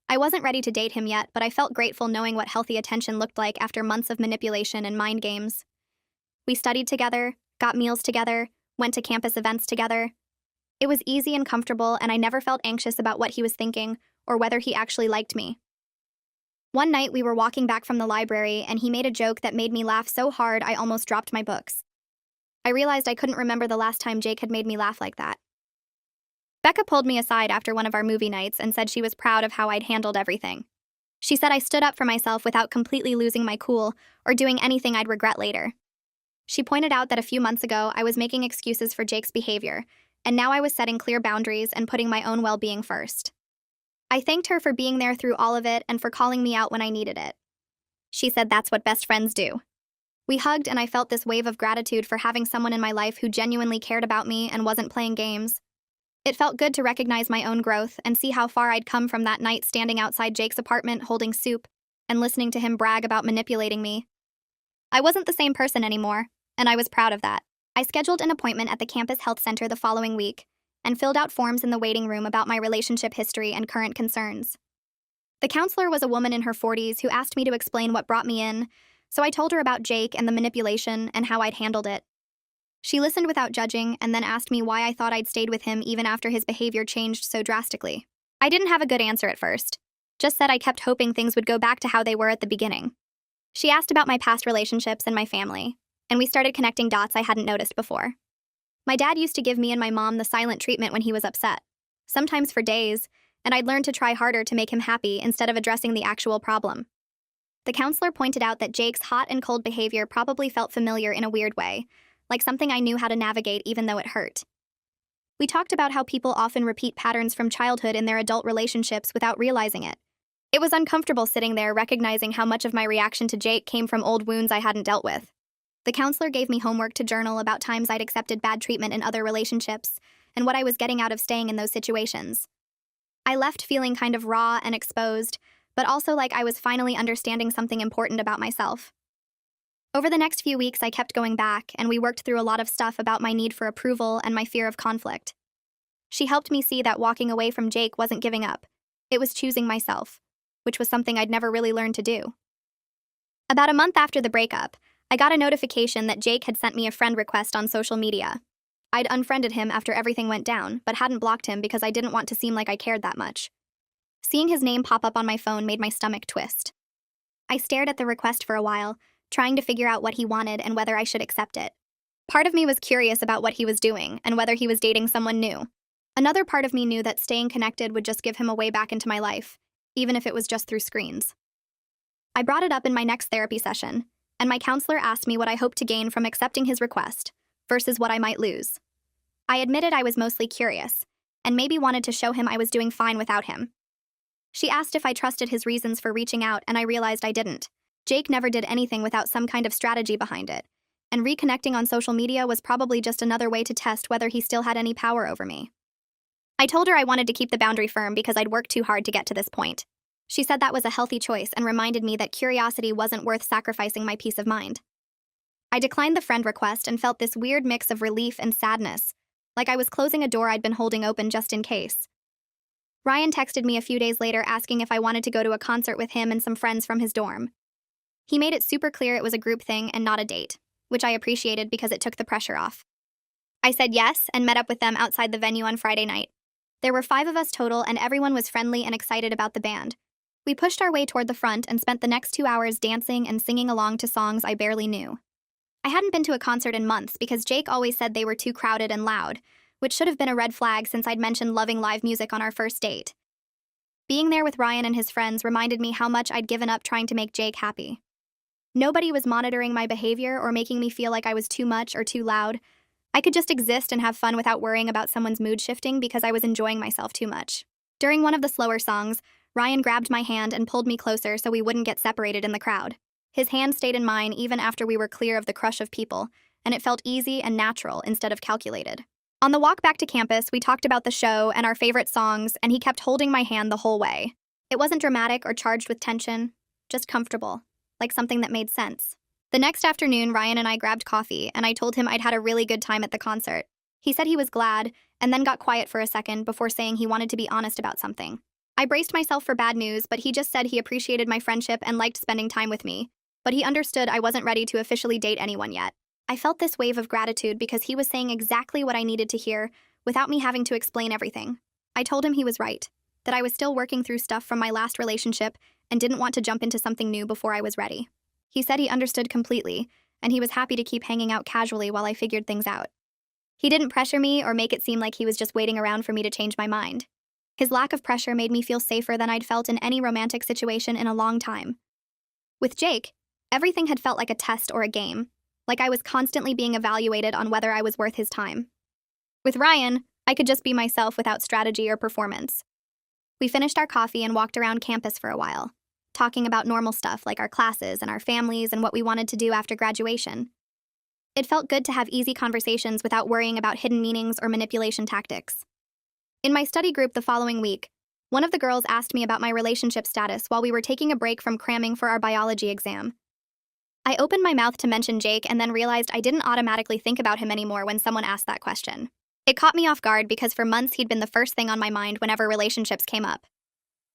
I wasn't ready to date him yet, but I felt grateful knowing what healthy attention looked like after months of manipulation and mind games. We studied together, got meals together, went to campus events together. It was easy and comfortable, and I never felt anxious about what he was thinking or whether he actually liked me. One night, we were walking back from the library, and he made a joke that made me laugh so hard I almost dropped my books. I realized I couldn't remember the last time Jake had made me laugh like that. Becca pulled me aside after one of our movie nights and said she was proud of how I'd handled everything. She said I stood up for myself without completely losing my cool or doing anything I'd regret later. She pointed out that a few months ago I was making excuses for Jake's behavior, and now I was setting clear boundaries and putting my own well-being first. I thanked her for being there through all of it and for calling me out when I needed it. She said that's what best friends do. We hugged, and I felt this wave of gratitude for having someone in my life who genuinely cared about me and wasn't playing games. It felt good to recognize my own growth and see how far I'd come from that night standing outside Jake's apartment holding soup and listening to him brag about manipulating me. I wasn't the same person anymore, and I was proud of that. I scheduled an appointment at the campus health center the following week and filled out forms in the waiting room about my relationship history and current concerns. The counselor was a woman in her 40s who asked me to explain what brought me in, so I told her about Jake and the manipulation and how I'd handled it. She listened without judging and then asked me why I thought I'd stayed with him even after his behavior changed so drastically. I didn't have a good answer at first, just said I kept hoping things would go back to how they were at the beginning. She asked about my past relationships and my family, and we started connecting dots I hadn't noticed before. My dad used to give me and my mom the silent treatment when he was upset, sometimes for days, and I'd learned to try harder to make him happy instead of addressing the actual problem. The counselor pointed out that Jake's hot and cold behavior probably felt familiar in a weird way, like something I knew how to navigate even though it hurt. We talked about how people often repeat patterns from childhood in their adult relationships without realizing it. It was uncomfortable sitting there recognizing how much of my reaction to Jake came from old wounds I hadn't dealt with. The counselor gave me homework to journal about times I'd accepted bad treatment in other relationships and what I was getting out of staying in those situations. I left feeling kind of raw and exposed, but also like I was finally understanding something important about myself. Over the next few weeks, I kept going back, and we worked through a lot of stuff about my need for approval and my fear of conflict. She helped me see that walking away from Jake wasn't giving up. It was choosing myself, which was something I'd never really learned to do. About a month after the breakup, I got a notification that Jake had sent me a friend request on social media. I'd unfriended him after everything went down, but hadn't blocked him because I didn't want to seem like I cared that much. Seeing his name pop up on my phone made my stomach twist. I stared at the request for a while, trying to figure out what he wanted and whether I should accept it. Part of me was curious about what he was doing and whether he was dating someone new. Another part of me knew that staying connected would just give him a way back into my life, even if it was just through screens. I brought it up in my next therapy session, and my counselor asked me what I hoped to gain from accepting his request versus what I might lose. I admitted I was mostly curious, and maybe wanted to show him I was doing fine without him. She asked if I trusted his reasons for reaching out, and I realized I didn't. Jake never did anything without some kind of strategy behind it, and reconnecting on social media was probably just another way to test whether he still had any power over me. I told her I wanted to keep the boundary firm because I'd worked too hard to get to this point. She said that was a healthy choice and reminded me that curiosity wasn't worth sacrificing my peace of mind. I declined the friend request and felt this weird mix of relief and sadness, like I was closing a door I'd been holding open just in case. Ryan texted me a few days later asking if I wanted to go to a concert with him and some friends from his dorm. He made it super clear it was a group thing and not a date, which I appreciated because it took the pressure off. I said yes and met up with them outside the venue on Friday night. There were 5 of us total, and everyone was friendly and excited about the band. We pushed our way toward the front and spent the next 2 hours dancing and singing along to songs I barely knew. I hadn't been to a concert in months because Jake always said they were too crowded and loud, which should have been a red flag since I'd mentioned loving live music on our first date. Being there with Ryan and his friends reminded me how much I'd given up trying to make Jake happy. Nobody was monitoring my behavior or making me feel like I was too much or too loud. I could just exist and have fun without worrying about someone's mood shifting because I was enjoying myself too much. During one of the slower songs, Ryan grabbed my hand and pulled me closer so we wouldn't get separated in the crowd. His hand stayed in mine even after we were clear of the crush of people, and it felt easy and natural instead of calculated. On the walk back to campus, we talked about the show and our favorite songs, and he kept holding my hand the whole way. It wasn't dramatic or charged with tension, just comfortable, like something that made sense. The next afternoon, Ryan and I grabbed coffee, and I told him I'd had a really good time at the concert. He said he was glad, and then got quiet for a second before saying he wanted to be honest about something. I braced myself for bad news, but he just said he appreciated my friendship and liked spending time with me, but he understood I wasn't ready to officially date anyone yet. I felt this wave of gratitude because he was saying exactly what I needed to hear without me having to explain everything. I told him he was right, that I was still working through stuff from my last relationship and didn't want to jump into something new before I was ready. He said he understood completely, and he was happy to keep hanging out casually while I figured things out. He didn't pressure me or make it seem like he was just waiting around for me to change my mind. His lack of pressure made me feel safer than I'd felt in any romantic situation in a long time. With Jake, everything had felt like a test or a game, like I was constantly being evaluated on whether I was worth his time. With Ryan, I could just be myself without strategy or performance. We finished our coffee and walked around campus for a while, talking about normal stuff like our classes and our families and what we wanted to do after graduation. It felt good to have easy conversations without worrying about hidden meanings or manipulation tactics. In my study group the following week, one of the girls asked me about my relationship status while we were taking a break from cramming for our biology exam. I opened my mouth to mention Jake and then realized I didn't automatically think about him anymore when someone asked that question. It caught me off guard because for months he'd been the first thing on my mind whenever relationships came up.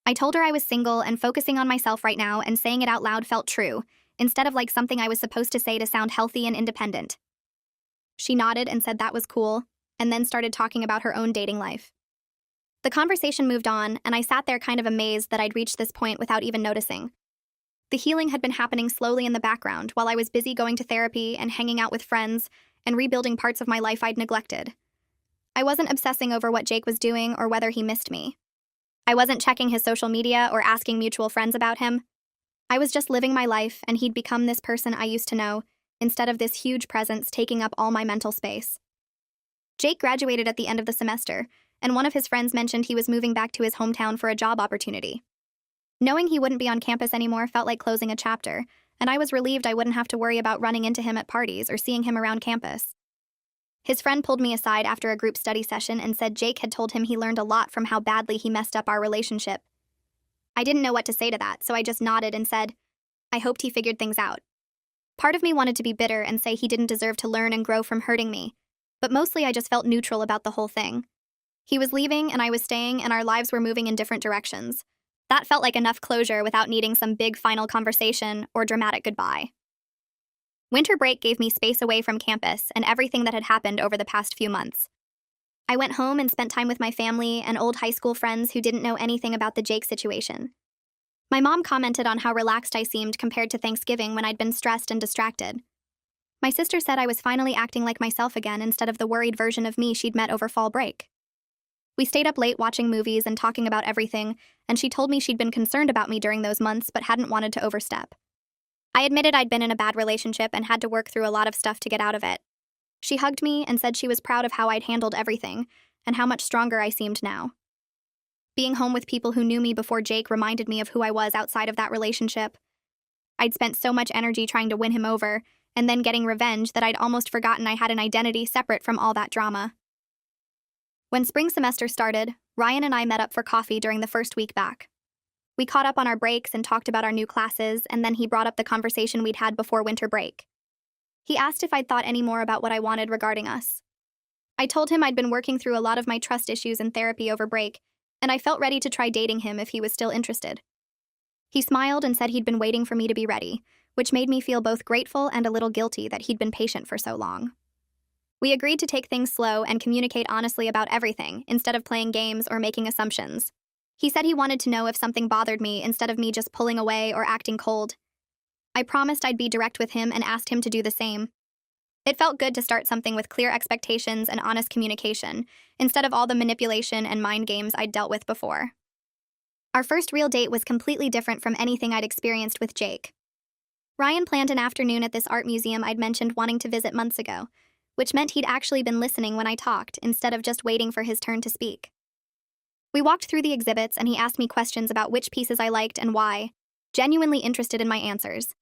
I told her I was single and focusing on myself right now, and saying it out loud felt true, instead of like something I was supposed to say to sound healthy and independent. She nodded and said that was cool, and then started talking about her own dating life. The conversation moved on, and I sat there kind of amazed that I'd reached this point without even noticing. The healing had been happening slowly in the background while I was busy going to therapy and hanging out with friends and rebuilding parts of my life I'd neglected. I wasn't obsessing over what Jake was doing or whether he missed me. I wasn't checking his social media or asking mutual friends about him. I was just living my life, and he'd become this person I used to know, instead of this huge presence taking up all my mental space. Jake graduated at the end of the semester, and one of his friends mentioned he was moving back to his hometown for a job opportunity. Knowing he wouldn't be on campus anymore felt like closing a chapter, and I was relieved I wouldn't have to worry about running into him at parties or seeing him around campus. His friend pulled me aside after a group study session and said Jake had told him he learned a lot from how badly he messed up our relationship. I didn't know what to say to that, so I just nodded and said, I hoped he figured things out. Part of me wanted to be bitter and say he didn't deserve to learn and grow from hurting me, but mostly I just felt neutral about the whole thing. He was leaving and I was staying, and our lives were moving in different directions. That felt like enough closure without needing some big final conversation or dramatic goodbye. Winter break gave me space away from campus and everything that had happened over the past few months. I went home and spent time with my family and old high school friends who didn't know anything about the Jake situation. My mom commented on how relaxed I seemed compared to Thanksgiving when I'd been stressed and distracted. My sister said I was finally acting like myself again instead of the worried version of me she'd met over fall break. We stayed up late watching movies and talking about everything, and she told me she'd been concerned about me during those months but hadn't wanted to overstep. I admitted I'd been in a bad relationship and had to work through a lot of stuff to get out of it. She hugged me and said she was proud of how I'd handled everything and how much stronger I seemed now. Being home with people who knew me before Jake reminded me of who I was outside of that relationship. I'd spent so much energy trying to win him over and then getting revenge that I'd almost forgotten I had an identity separate from all that drama. When spring semester started, Ryan and I met up for coffee during the first week back. We caught up on our breaks and talked about our new classes, and then he brought up the conversation we'd had before winter break. He asked if I'd thought any more about what I wanted regarding us. I told him I'd been working through a lot of my trust issues in therapy over break, and I felt ready to try dating him if he was still interested. He smiled and said he'd been waiting for me to be ready, which made me feel both grateful and a little guilty that he'd been patient for so long. We agreed to take things slow and communicate honestly about everything, instead of playing games or making assumptions. He said he wanted to know if something bothered me instead of me just pulling away or acting cold. I promised I'd be direct with him and asked him to do the same. It felt good to start something with clear expectations and honest communication, instead of all the manipulation and mind games I'd dealt with before. Our first real date was completely different from anything I'd experienced with Jake. Ryan planned an afternoon at this art museum I'd mentioned wanting to visit months ago, which meant he'd actually been listening when I talked instead of just waiting for his turn to speak. We walked through the exhibits and he asked me questions about which pieces I liked and why, genuinely interested in my answers.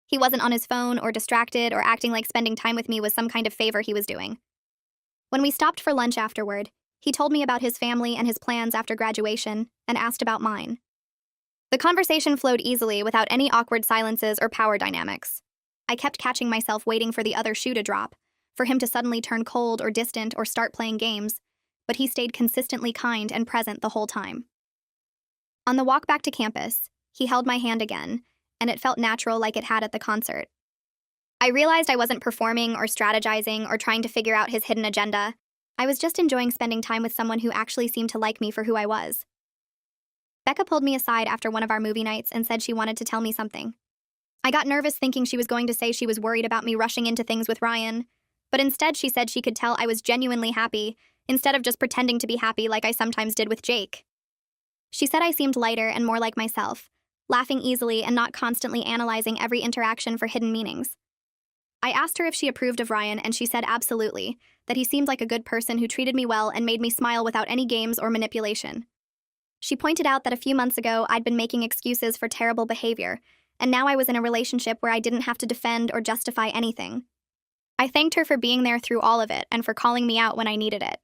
He wasn't on his phone or distracted or acting like spending time with me was some kind of favor he was doing. When we stopped for lunch afterward, he told me about his family and his plans after graduation and asked about mine. The conversation flowed easily without any awkward silences or power dynamics. I kept catching myself waiting for the other shoe to drop, for him to suddenly turn cold or distant or start playing games, but he stayed consistently kind and present the whole time. On the walk back to campus, he held my hand again, and it felt natural like it had at the concert. I realized I wasn't performing or strategizing or trying to figure out his hidden agenda. I was just enjoying spending time with someone who actually seemed to like me for who I was. Becca pulled me aside after one of our movie nights and said she wanted to tell me something. I got nervous thinking she was going to say she was worried about me rushing into things with Ryan, but instead she said she could tell I was genuinely happy, instead of just pretending to be happy like I sometimes did with Jake. She said I seemed lighter and more like myself, laughing easily and not constantly analyzing every interaction for hidden meanings. I asked her if she approved of Ryan, and she said absolutely, that he seemed like a good person who treated me well and made me smile without any games or manipulation. She pointed out that a few months ago I'd been making excuses for terrible behavior, and now I was in a relationship where I didn't have to defend or justify anything. I thanked her for being there through all of it and for calling me out when I needed it.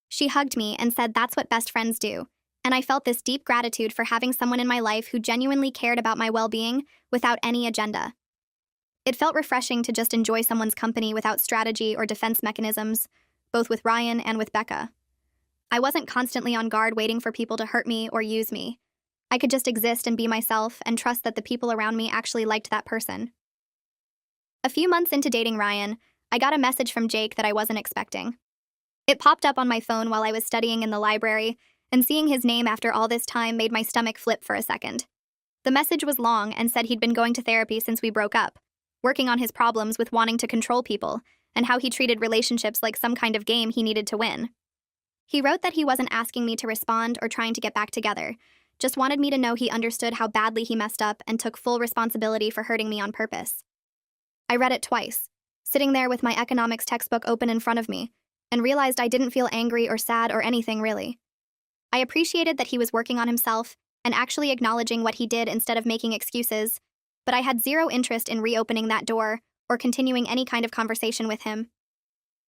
She hugged me and said that's what best friends do, and I felt this deep gratitude for having someone in my life who genuinely cared about my well-being without any agenda. It felt refreshing to just enjoy someone's company without strategy or defense mechanisms, both with Ryan and with Becca. I wasn't constantly on guard waiting for people to hurt me or use me. I could just exist and be myself and trust that the people around me actually liked that person. A few months into dating Ryan, I got a message from Jake that I wasn't expecting. It popped up on my phone while I was studying in the library, and seeing his name after all this time made my stomach flip for a second. The message was long and said he'd been going to therapy since we broke up, working on his problems with wanting to control people, and how he treated relationships like some kind of game he needed to win. He wrote that he wasn't asking me to respond or trying to get back together, just wanted me to know he understood how badly he messed up and took full responsibility for hurting me on purpose. I read it twice, sitting there with my economics textbook open in front of me, and realized I didn't feel angry or sad or anything really. I appreciated that he was working on himself and actually acknowledging what he did instead of making excuses, but I had zero interest in reopening that door or continuing any kind of conversation with him.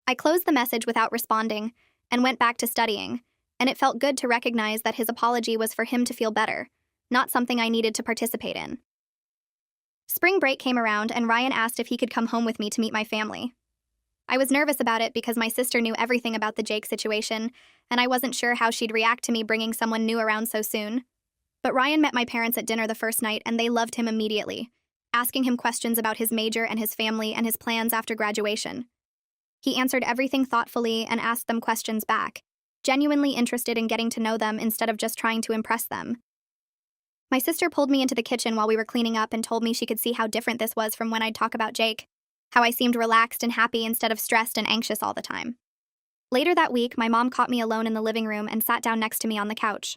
I closed the message without responding and went back to studying, and it felt good to recognize that his apology was for him to feel better, not something I needed to participate in. Spring break came around and Ryan asked if he could come home with me to meet my family. I was nervous about it because my sister knew everything about the Jake situation, and I wasn't sure how she'd react to me bringing someone new around so soon. But Ryan met my parents at dinner the first night and they loved him immediately, asking him questions about his major and his family and his plans after graduation. He answered everything thoughtfully and asked them questions back, genuinely interested in getting to know them instead of just trying to impress them. My sister pulled me into the kitchen while we were cleaning up and told me she could see how different this was from when I'd talk about Jake. how I seemed relaxed and happy instead of stressed and anxious all the time. Later that week, my mom caught me alone in the living room and sat down next to me on the couch.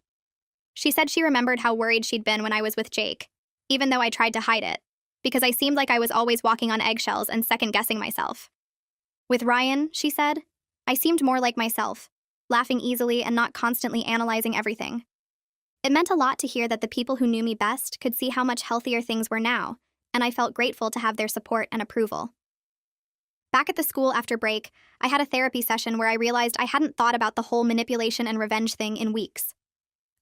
She said she remembered how worried she'd been when I was with Jake, even though I tried to hide it, because I seemed like I was always walking on eggshells and second-guessing myself. With Ryan, she said, I seemed more like myself, laughing easily and not constantly analyzing everything. It meant a lot to hear that the people who knew me best could see how much healthier things were now, and I felt grateful to have their support and approval. Back at the school after break, I had a therapy session where I realized I hadn't thought about the whole manipulation and revenge thing in weeks.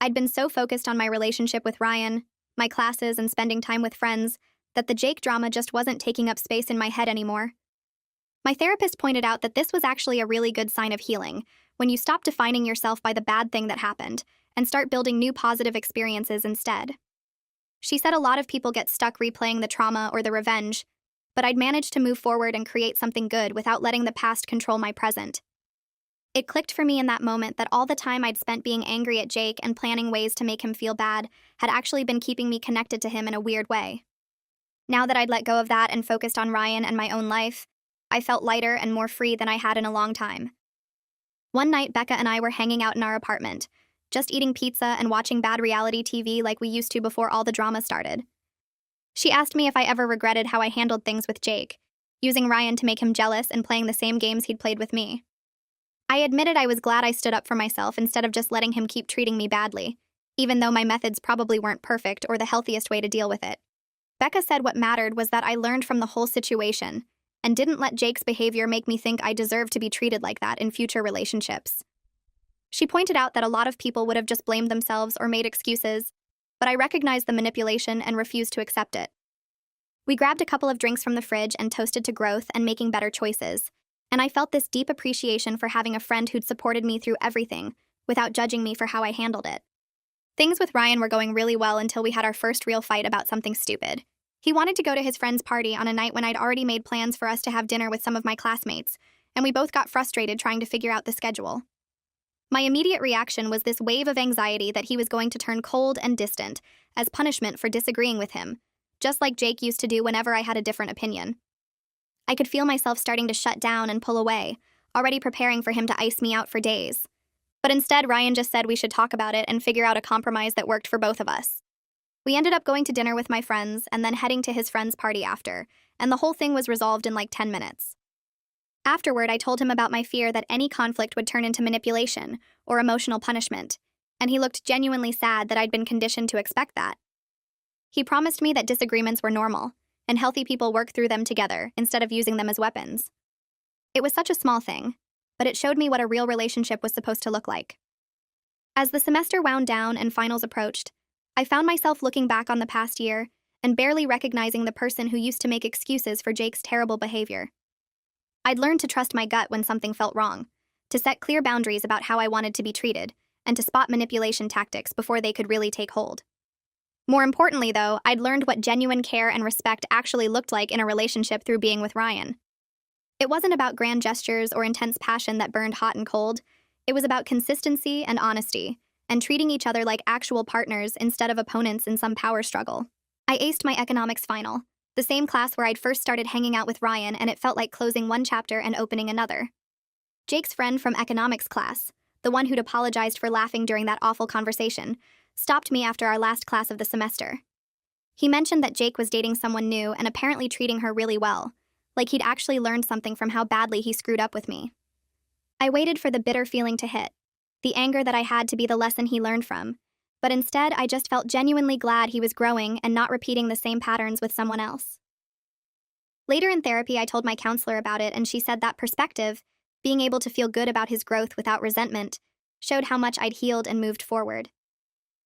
I'd been so focused on my relationship with Ryan, my classes, and spending time with friends that the Jake drama just wasn't taking up space in my head anymore. My therapist pointed out that this was actually a really good sign of healing, when you stop defining yourself by the bad thing that happened and start building new positive experiences instead. She said a lot of people get stuck replaying the trauma or the revenge, but I'd managed to move forward and create something good without letting the past control my present. It clicked for me in that moment that all the time I'd spent being angry at Jake and planning ways to make him feel bad had actually been keeping me connected to him in a weird way. Now that I'd let go of that and focused on Ryan and my own life, I felt lighter and more free than I had in a long time. One night, Becca and I were hanging out in our apartment, just eating pizza and watching bad reality TV like we used to before all the drama started. She asked me if I ever regretted how I handled things with Jake, using Ryan to make him jealous and playing the same games he'd played with me. I admitted I was glad I stood up for myself instead of just letting him keep treating me badly, even though my methods probably weren't perfect or the healthiest way to deal with it. Becca said what mattered was that I learned from the whole situation and didn't let Jake's behavior make me think I deserved to be treated like that in future relationships. She pointed out that a lot of people would have just blamed themselves or made excuses, but I recognized the manipulation and refused to accept it. We grabbed a couple of drinks from the fridge and toasted to growth and making better choices, and I felt this deep appreciation for having a friend who'd supported me through everything without judging me for how I handled it. Things with Ryan were going really well until we had our first real fight about something stupid. He wanted to go to his friend's party on a night when I'd already made plans for us to have dinner with some of my classmates, and we both got frustrated trying to figure out the schedule. My immediate reaction was this wave of anxiety that he was going to turn cold and distant as punishment for disagreeing with him, just like Jake used to do whenever I had a different opinion. I could feel myself starting to shut down and pull away, already preparing for him to ice me out for days. But instead, Ryan just said we should talk about it and figure out a compromise that worked for both of us. We ended up going to dinner with my friends and then heading to his friend's party after, and the whole thing was resolved in like 10 minutes. Afterward, I told him about my fear that any conflict would turn into manipulation or emotional punishment, and he looked genuinely sad that I'd been conditioned to expect that. He promised me that disagreements were normal, and healthy people work through them together instead of using them as weapons. It was such a small thing, but it showed me what a real relationship was supposed to look like. As the semester wound down and finals approached, I found myself looking back on the past year and barely recognizing the person who used to make excuses for Jake's terrible behavior. I'd learned to trust my gut when something felt wrong, to set clear boundaries about how I wanted to be treated, and to spot manipulation tactics before they could really take hold. More importantly, though, I'd learned what genuine care and respect actually looked like in a relationship through being with Ryan. It wasn't about grand gestures or intense passion that burned hot and cold. It was about consistency and honesty, and treating each other like actual partners instead of opponents in some power struggle. I aced my economics final, the same class where I'd first started hanging out with Ryan, and it felt like closing one chapter and opening another. Jake's friend from economics class, the one who'd apologized for laughing during that awful conversation, stopped me after our last class of the semester. He mentioned that Jake was dating someone new and apparently treating her really well, like he'd actually learned something from how badly he screwed up with me. I waited for the bitter feeling to hit, the anger that I had to be the lesson he learned from, but instead I just felt genuinely glad he was growing and not repeating the same patterns with someone else. Later in therapy, I told my counselor about it, and she said that perspective, being able to feel good about his growth without resentment, showed how much I'd healed and moved forward.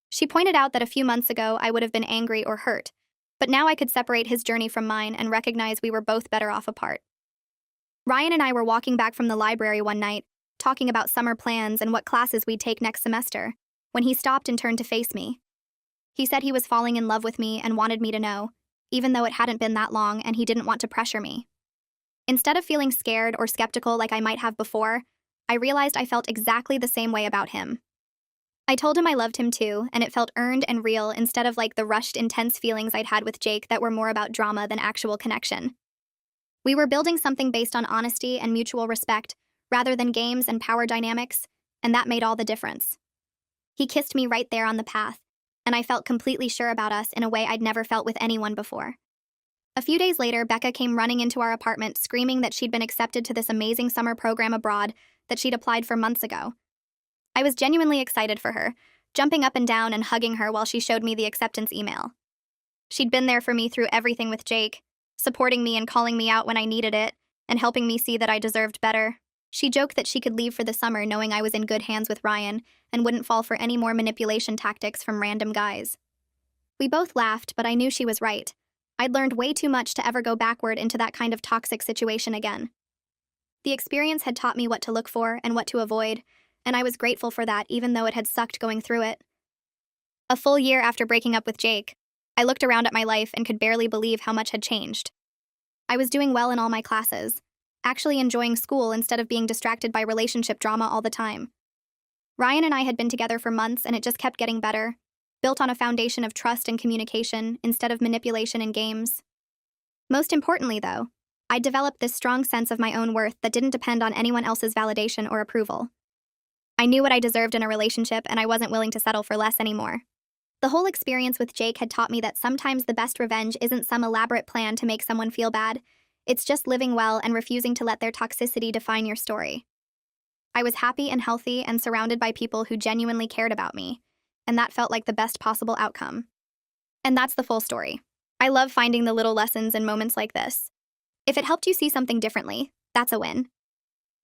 She pointed out that a few months ago I would have been angry or hurt, but now I could separate his journey from mine and recognize we were both better off apart. Ryan and I were walking back from the library one night, talking about summer plans and what classes we'd take next semester, when he stopped and turned to face me. He said he was falling in love with me and wanted me to know, even though it hadn't been that long and he didn't want to pressure me. Instead of feeling scared or skeptical like I might have before, I realized I felt exactly the same way about him. I told him I loved him too, and it felt earned and real instead of like the rushed, intense feelings I'd had with Jake that were more about drama than actual connection. We were building something based on honesty and mutual respect, rather than games and power dynamics, and that made all the difference. He kissed me right there on the path, and I felt completely sure about us in a way I'd never felt with anyone before. A few days later, Becca came running into our apartment screaming that she'd been accepted to this amazing summer program abroad that she'd applied for months ago. I was genuinely excited for her, jumping up and down and hugging her while she showed me the acceptance email. She'd been there for me through everything with Jake, supporting me and calling me out when I needed it, and helping me see that I deserved better. She joked that she could leave for the summer knowing I was in good hands with Ryan and wouldn't fall for any more manipulation tactics from random guys. We both laughed, but I knew she was right. I'd learned way too much to ever go backward into that kind of toxic situation again. The experience had taught me what to look for and what to avoid, and I was grateful for that even though it had sucked going through it. A full year after breaking up with Jake, I looked around at my life and could barely believe how much had changed. I was doing well in all my classes, actually enjoying school instead of being distracted by relationship drama all the time. Ryan and I had been together for months and it just kept getting better, built on a foundation of trust and communication instead of manipulation and games. Most importantly, though, I developed this strong sense of my own worth that didn't depend on anyone else's validation or approval. I knew what I deserved in a relationship and I wasn't willing to settle for less anymore. The whole experience with Jake had taught me that sometimes the best revenge isn't some elaborate plan to make someone feel bad. It's just living well and refusing to let their toxicity define your story. I was happy and healthy and surrounded by people who genuinely cared about me, and that felt like the best possible outcome. And that's the full story. I love finding the little lessons in moments like this. If it helped you see something differently, that's a win.